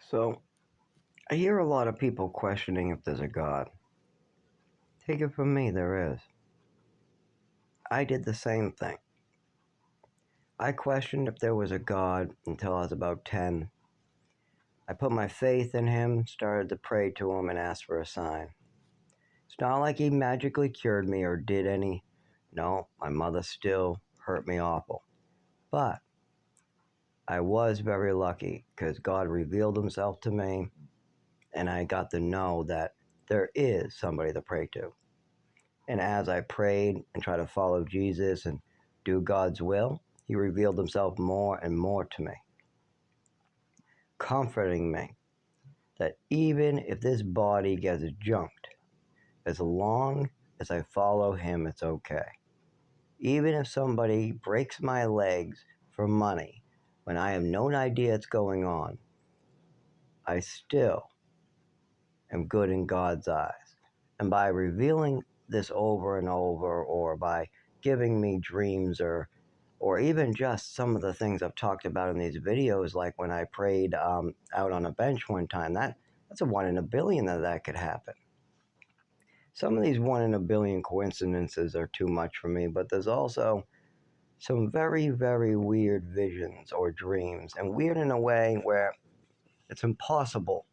So, I hear a lot of people questioning if there's a God. Take it from me, there is. I did the same thing. I questioned if there was a God until I was about 10. I put my faith in him, started to pray to him, and asked for a sign. It's not like he magically cured me or did any. No, my mother still hurt me awful. But I was very lucky because God revealed himself to me, and I got to know that there is somebody to pray to. And as I prayed and tried to follow Jesus and do God's will, he revealed himself more and more to me, comforting me that even if this body gets junked, as long as I follow him, it's okay. Even if somebody breaks my legs for money when I have no idea what's going on, I still am good in God's eyes. And by revealing this over and over, or by giving me dreams, or even just some of the things I've talked about in these videos, like when I prayed out on a bench one time, that's a 1 in a billion that could happen. Some of these 1 in a billion coincidences are too much for me, but there's also some very, very weird visions or dreams, and weird in a way where it's impossible.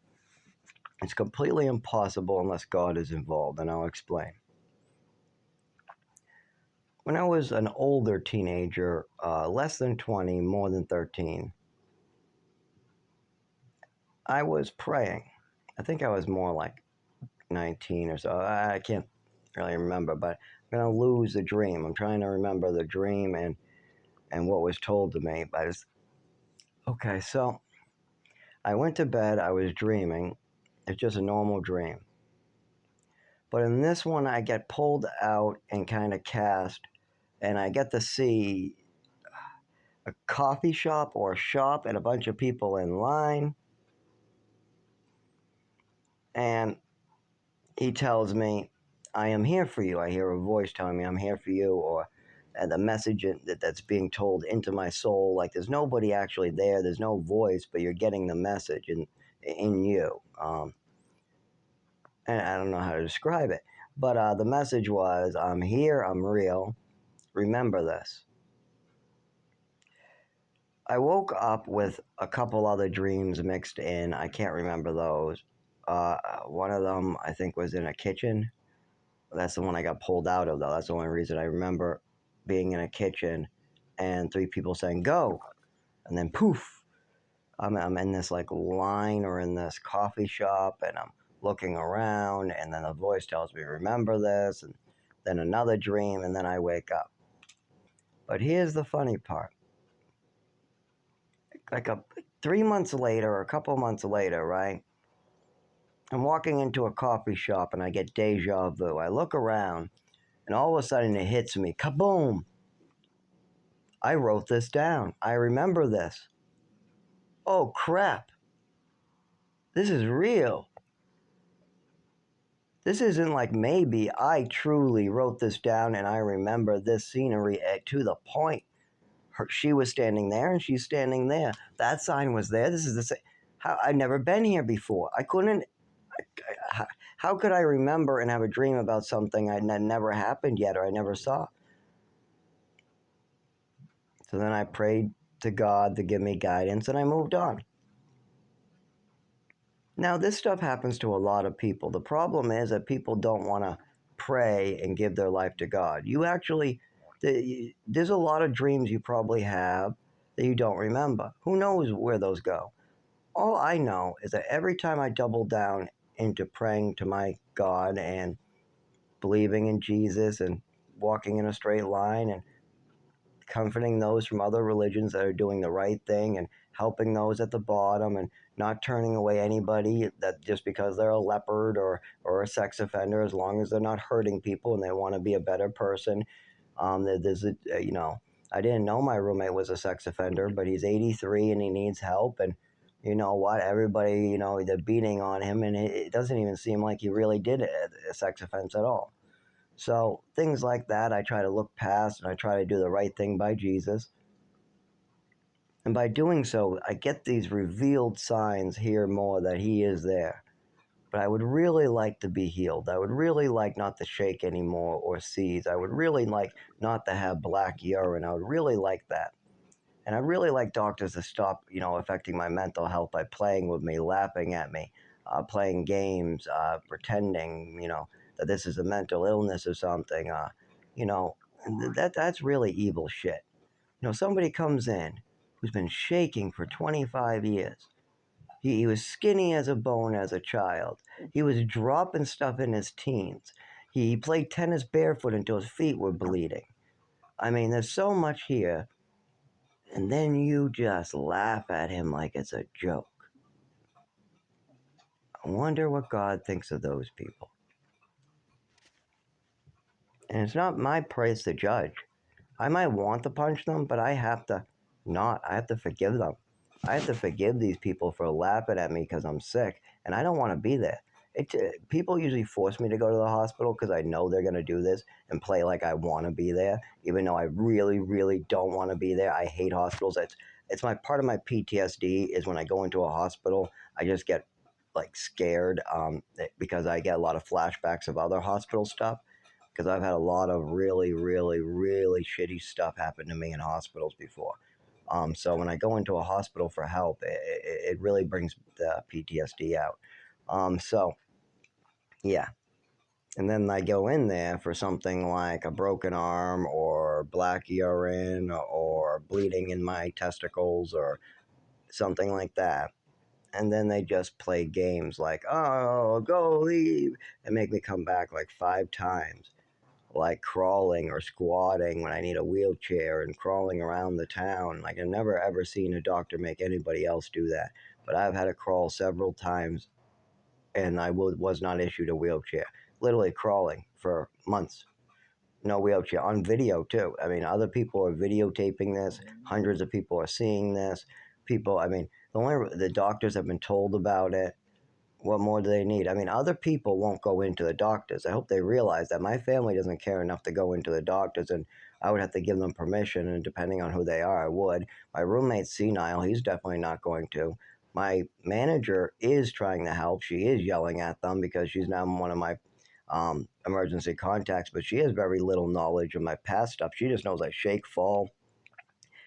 It's completely impossible unless God is involved, and I'll explain. When I was an older teenager, less than 20, more than 13, I was praying. I think I was more like 19 or so. I can't really remember, but I'm going to lose the dream. I'm trying to remember the dream and what was told to me. Okay, so I went to bed. I was dreaming. It's just a normal dream. But in this one, I get pulled out and kind of cast, and I get to see a coffee shop or a shop and a bunch of people in line. And he tells me, I am here for you. I hear a voice telling me I'm here for you, or the message that's being told into my soul. Like there's nobody actually there. There's no voice, but you're getting the message in you. And I don't know how to describe it. But the message was, I'm here, I'm real. Remember this. I woke up with a couple other dreams mixed in. I can't remember those. One of them, I think, was in a kitchen. That's the one I got pulled out of, though. That's the only reason I remember being in a kitchen and 3 people saying, go. And then poof, I'm in this like line or in this coffee shop, and I'm looking around, and then a voice tells me, remember this. And then another dream, and then I wake up. But here's the funny part. Like 3 months later, or a couple months later, right? I'm walking into a coffee shop and I get deja vu. I look around and all of a sudden it hits me. Kaboom! I wrote this down. I remember this. Oh crap. This is real. This isn't like maybe. I truly wrote this down and I remember this scenery to the point. She was standing there and she's standing there. That sign was there. This is the same. I'd never been here before. I couldn't. How could I remember and have a dream about something that never happened yet or I never saw? So then I prayed to God to give me guidance and I moved on. Now, this stuff happens to a lot of people. The problem is that people don't want to pray and give their life to God. There's a lot of dreams you probably have that you don't remember. Who knows where those go? All I know is that every time I double down into praying to my God and believing in Jesus and walking in a straight line and comforting those from other religions that are doing the right thing and helping those at the bottom and not turning away anybody that just because they're a leopard or a sex offender, as long as they're not hurting people and they want to be a better person. I didn't know my roommate was a sex offender, but he's 83 and he needs help. And you know what? Everybody, they're beating on him, and it doesn't even seem like he really did a sex offense at all. So things like that, I try to look past and I try to do the right thing by Jesus. And by doing so, I get these revealed signs here more that he is there. But I would really like to be healed. I would really like not to shake anymore or seize. I would really like not to have black urine. I would really like that. And I really like doctors to stop, affecting my mental health by playing with me, laughing at me, playing games, pretending, that this is a mental illness or something. You know, that's really evil shit. Somebody comes in who's been shaking for 25 years. He was skinny as a bone as a child. He was dropping stuff in his teens. He played tennis barefoot until his feet were bleeding. I mean, there's so much here. And then you just laugh at him like it's a joke. I wonder what God thinks of those people. And it's not my place to judge. I might want to punch them, but I have to not. I have to forgive them. I have to forgive these people for laughing at me because I'm sick, and I don't want to be there. People usually force me to go to the hospital because I know they're going to do this and play like I want to be there, even though I really, really don't want to be there. I hate hospitals. It's my part of my PTSD is when I go into a hospital, I just get like scared because I get a lot of flashbacks of other hospital stuff because I've had a lot of really, really, really shitty stuff happen to me in hospitals before. So when I go into a hospital for help, it really brings the PTSD out. So yeah, and then I go in there for something like a broken arm or black urine or bleeding in my testicles or something like that. And then they just play games like, oh, go leave, and make me come back like 5 times, like crawling or squatting when I need a wheelchair and crawling around the town. Like I've never ever seen a doctor make anybody else do that. But I've had to crawl several times and I was not issued a wheelchair. Literally crawling for months. No wheelchair on video too. I mean, other people are videotaping this. Hundreds of people are seeing this. I mean, the doctors have been told about it. What more do they need? I mean, other people won't go into the doctors. I hope they realize that my family doesn't care enough to go into the doctors, and I would have to give them permission, and depending on who they are, I would. My roommate's senile. He's definitely not going to. My manager is trying to help. She is yelling at them because she's now one of my emergency contacts, but she has very little knowledge of my past stuff. She just knows I shake, fall.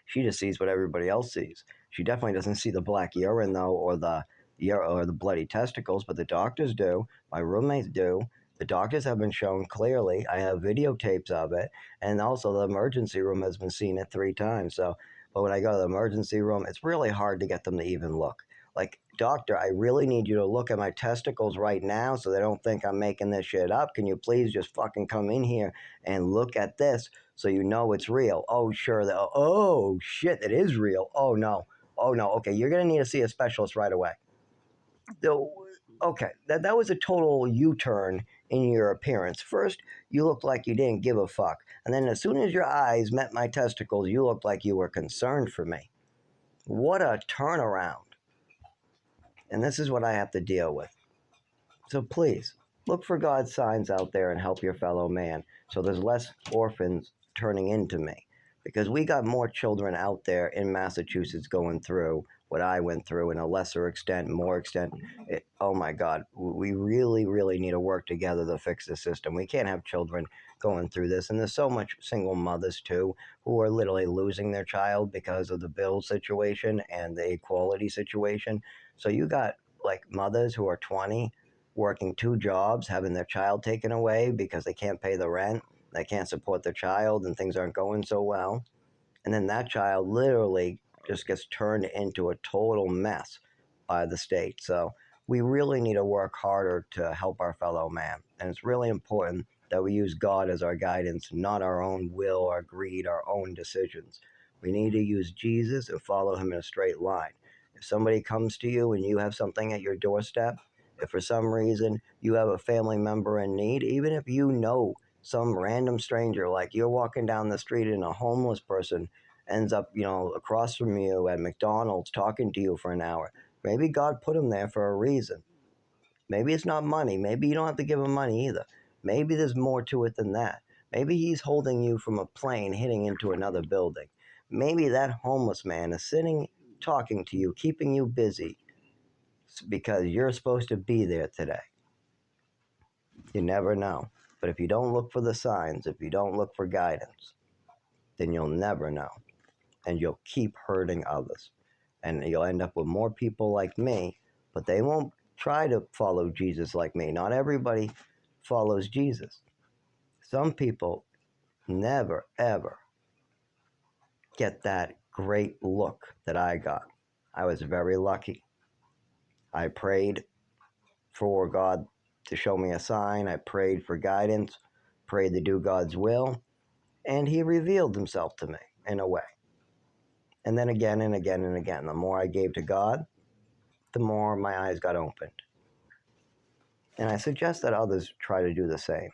She just sees what everybody else sees. She definitely doesn't see the black urine though, or the bloody testicles, but the doctors do. My roommates do. The doctors have been shown clearly. I have videotapes of it, and also the emergency room has been seen it 3 times. So, but when I go to the emergency room, it's really hard to get them to even look. Like, doctor, I really need you to look at my testicles right now so they don't think I'm making this shit up. Can you please just fucking come in here and look at this so you know it's real? Oh, sure. Oh, shit, it is real. Oh, no. Oh, no. Okay, you're going to need to see a specialist right away. So, okay, that was a total U-turn in your appearance. First, you looked like you didn't give a fuck. And then as soon as your eyes met my testicles, you looked like you were concerned for me. What a turnaround. And this is what I have to deal with. So please, look for God's signs out there and help your fellow man so there's less orphans turning into me. Because we got more children out there in Massachusetts going through what I went through in a lesser extent, more extent. Oh my God, we really, really need to work together to fix the system. We can't have children going through this. And there's so much single mothers too who are literally losing their child because of the bill situation and the equality situation. So you got like mothers who are 20 working 2 jobs, having their child taken away because they can't pay the rent, they can't support their child, and things aren't going so well. And then that child literally just gets turned into a total mess by the state. So we really need to work harder to help our fellow man. And it's really important that we use God as our guidance, not our own will, our greed, our own decisions. We need to use Jesus and follow him in a straight line. If somebody comes to you and you have something at your doorstep, if for some reason you have a family member in need, even if you know some random stranger, like you're walking down the street and a homeless person ends up, across from you at McDonald's talking to you for an hour. Maybe God put him there for a reason. Maybe it's not money. Maybe you don't have to give him money either. Maybe there's more to it than that. Maybe he's holding you from a plane hitting into another building. maybe that homeless man is sitting, talking to you, keeping you busy because you're supposed to be there today. You never know. But if you don't look for the signs, if you don't look for guidance, then you'll never know. And you'll keep hurting others. And you'll end up with more people like me, but they won't try to follow Jesus like me. Not everybody follows Jesus. Some people never, ever get that great look that I got. I was very lucky. I prayed for God to show me a sign. I prayed for guidance, prayed to do God's will, and He revealed Himself to me in a way. And then again and again and again. The more I gave to God, the more my eyes got opened. And I suggest that others try to do the same.